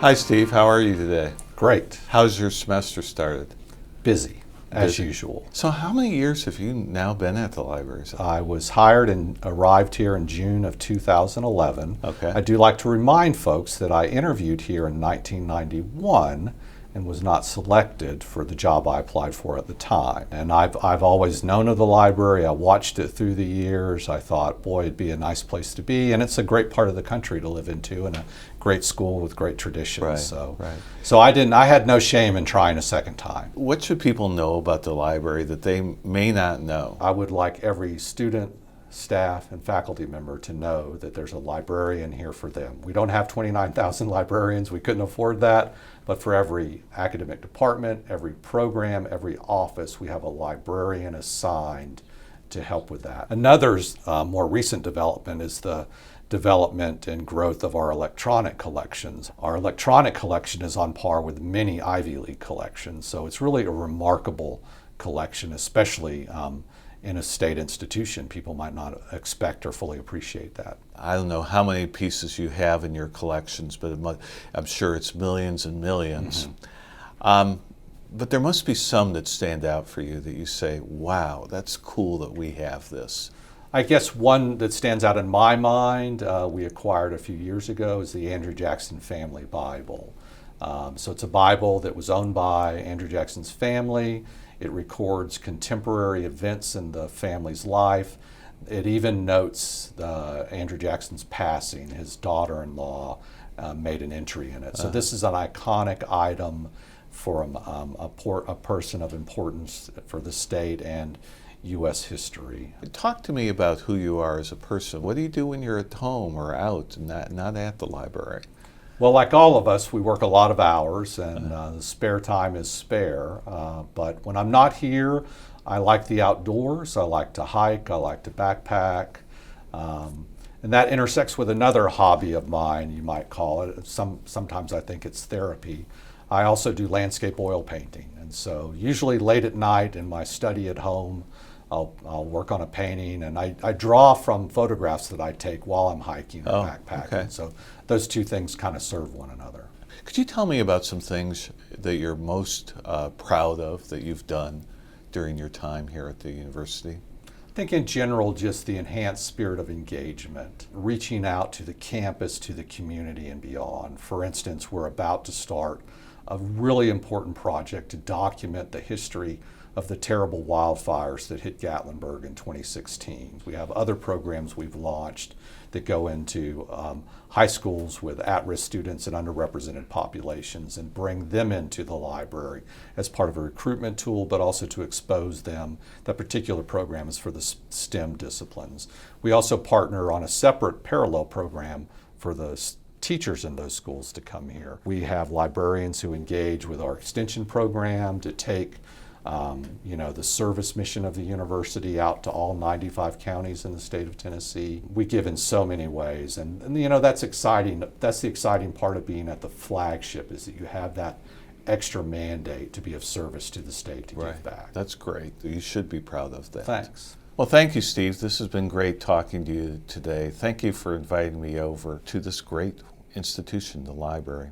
Hi, Steve. How are you today? Great. How's your semester started? Busy, as Busy. usual. So how many years have you now been at the library? I was hired and arrived here in June of 2011. Okay. I do like to remind folks that I interviewed here in 1991 and was not selected for the job I applied for at the time. And I've always known of the library. I watched it through the years. I thought, boy, it'd be a nice place to be. And it's a great part of the country to live into and a great school with great traditions. Right. So I had no shame in trying a second time. What should people know about the library that they may not know? I would like every student, staff, and faculty member to know that there's a librarian here for them. We don't have 29,000 librarians. We couldn't afford that. But for every academic department, every program, every office, we have a librarian assigned to help with that. Another more recent development is the development and growth of our electronic collections. Our electronic collection is on par with many Ivy League collections, so it's really a remarkable collection, especially in a state institution. People might not expect or fully appreciate that. I don't know how many pieces you have in your collections, but I'm sure it's millions and millions. Mm-hmm. But there must be some that stand out for you that you say, wow, that's cool that we have this. I guess one that stands out in my mind, we acquired a few years ago, is the Andrew Jackson Family Bible. So it's a Bible that was owned by Andrew Jackson's family. It records contemporary events in the family's life. It even notes Andrew Jackson's passing. His daughter-in-law made an entry in it. So this is an iconic item for a person of importance for the state and U.S. history. Talk to me about who you are as a person. What do you do when you're at home or out and not at the library? Well, like all of us, we work a lot of hours, and the spare time is spare. But when I'm not here, I like the outdoors. I like to hike. I like to backpack. And that intersects with another hobby of mine, you might call it. Sometimes I think it's therapy. I also do landscape oil painting. And so usually late at night in my study at home, I'll work on a painting, and I draw from photographs that I take while I'm hiking or backpacking. Okay. So those two things kind of serve one another. Could you tell me about some things that you're most proud of that you've done during your time here at the university? I think in general, just the enhanced spirit of engagement, reaching out to the campus, to the community and beyond. For instance, we're about to start a really important project to document the history of the terrible wildfires that hit Gatlinburg in 2016. We have other programs we've launched that go into high schools with at-risk students and underrepresented populations and bring them into the library as part of a recruitment tool, but also to expose them. That particular program is for the STEM disciplines. We also partner on a separate parallel program for the teachers in those schools to come here. We have librarians who engage with our extension program to take the service mission of the university out to all 95 counties in the state of Tennessee. We give in so many ways, and that's exciting. That's the exciting part of being at the flagship, is that you have that extra mandate to be of service to the state, to give back. That's great. You should be proud of that. Thanks. Well, thank you, Steve. This has been great talking to you today. Thank you for inviting me over to this great institution, the library.